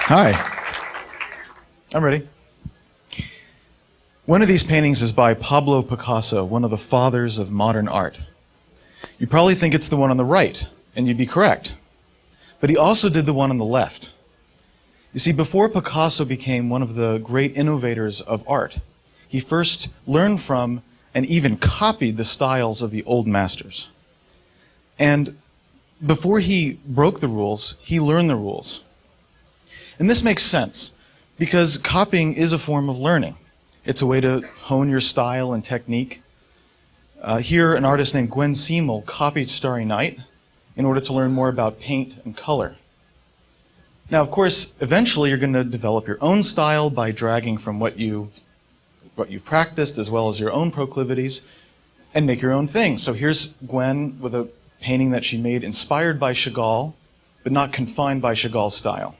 Hi. I'm ready. One of these paintings is by Pablo Picasso, one of the fathers of modern art. You probably think it's the one on the right, and you'd be correct. But he also did the one on the left. You see, before Picasso became one of the great innovators of art, he first learned from and even copied the styles of the old masters. And before he broke the rules, he learned the rules. And this makes sense, because copying is a form of learning. It's a way to hone your style and technique. Here, an artist named Gwen Seymour copied Starry Night in order to learn more about paint and color. Now, of course, eventually you're going to develop your own style by dragging from what you've practiced as well as your own proclivities and make your own thing. So here's Gwen with a painting that she made inspired by Chagall, but not confined by Chagall's style.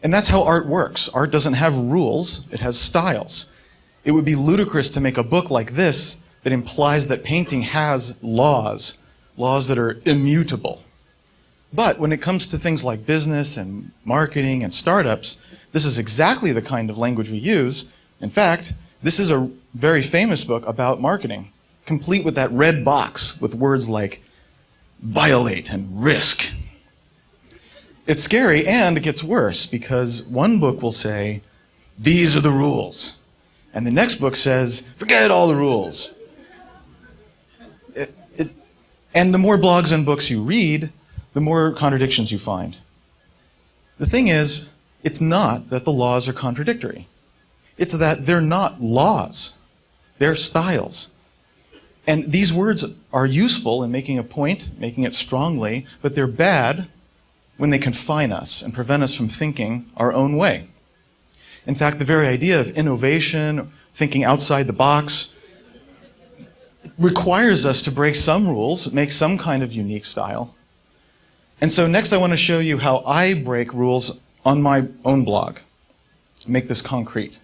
And that's how art works. Art doesn't have rules, it has styles. It would be ludicrous to make a book like this that implies that painting has laws that are immutable. But when it comes to things like business and marketing and startups, this is exactly the kind of language we use. In fact, this is a very famous book about marketing, complete with that red box with words like violate and risk. It's scary, and it gets worse, because one book will say, these are the rules. And the next book says, forget all the rules. And the more blogs and books you read, the more contradictions you find. The thing is, it's not that the laws are contradictory. It's that they're not laws. They're styles. And these words are useful in making a point, making it strongly, but they're bad when they confine us and prevent us from thinking our own way. In fact, the very idea of innovation, thinking outside the box, requires us to break some rules, make some kind of unique style. And so next I want to show you how I break rules on my own blog, make this concrete.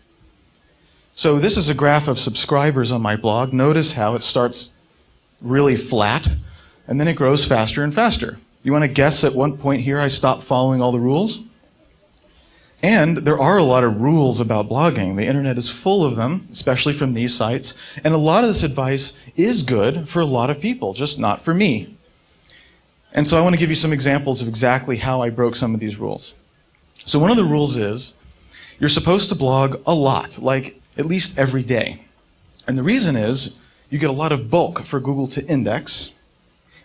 So this is a graph of subscribers on my blog. Notice how it starts really flat, and then it grows faster and faster. You want to guess at what point here I stopped following all the rules? And there are a lot of rules about blogging. The internet is full of them, especially from these sites. And a lot of this advice is good for a lot of people, just not for me. And so I want to give you some examples of exactly how I broke some of these rules. So one of the rules is you're supposed to blog a lot, like at least every day. And the reason is you get a lot of bulk for Google to index.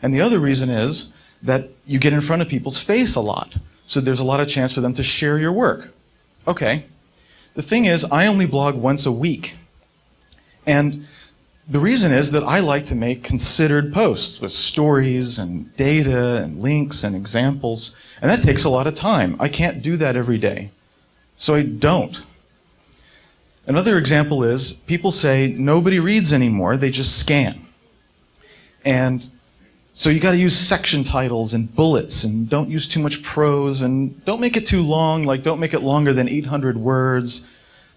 And the other reason is that you get in front of people's face a lot. So there's a lot of chance for them to share your work. Okay. The thing is, I only blog once a week. And the reason is that I like to make considered posts with stories and data and links and examples. And that takes a lot of time. I can't do that every day. So I don't. Another example is people say nobody reads anymore, they just scan. And so you got to use section titles and bullets, and don't use too much prose, and don't make it too long, like don't make it longer than 800 words.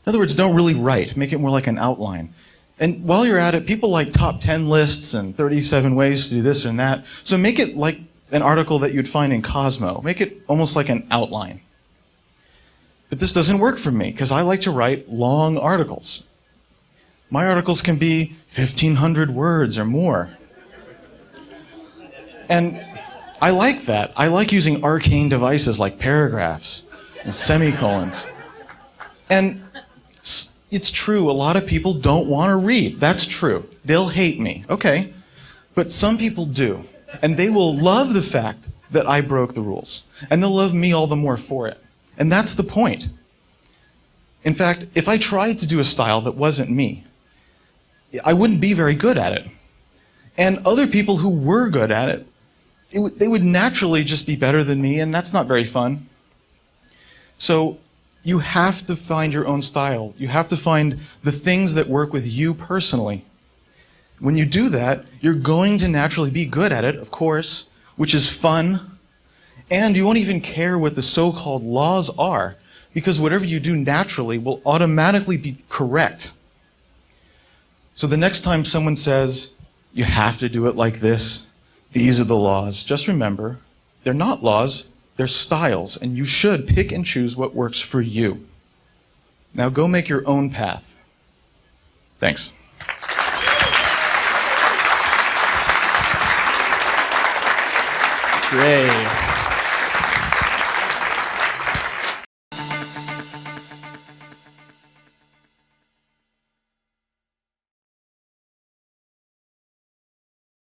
In other words, don't really write, make it more like an outline. And while you're at it, people like top 10 lists and 37 ways to do this and that. So make it like an article that you'd find in Cosmo. Make it almost like an outline. But this doesn't work for me, because I like to write long articles. My articles can be 1,500 words or more. And I like that. I like using arcane devices like paragraphs and semicolons. And it's true, a lot of people don't want to read. That's true. They'll hate me. Okay. But some people do. And they will love the fact that I broke the rules. And they'll love me all the more for it. And that's the point. In fact, if I tried to do a style that wasn't me, I wouldn't be very good at it. And other people who were good at it, they would naturally just be better than me, and that's not very fun. So you have to find your own style. You have to find the things that work with you personally. When you do that, you're going to naturally be good at it, of course, which is fun. And you won't even care what the so-called laws are, because whatever you do naturally will automatically be correct. So the next time someone says, you have to do it like this, these are the laws, just remember, they're not laws, They're styles, and you should pick and choose what works for you. Now go make your own path. Thanks. Trey.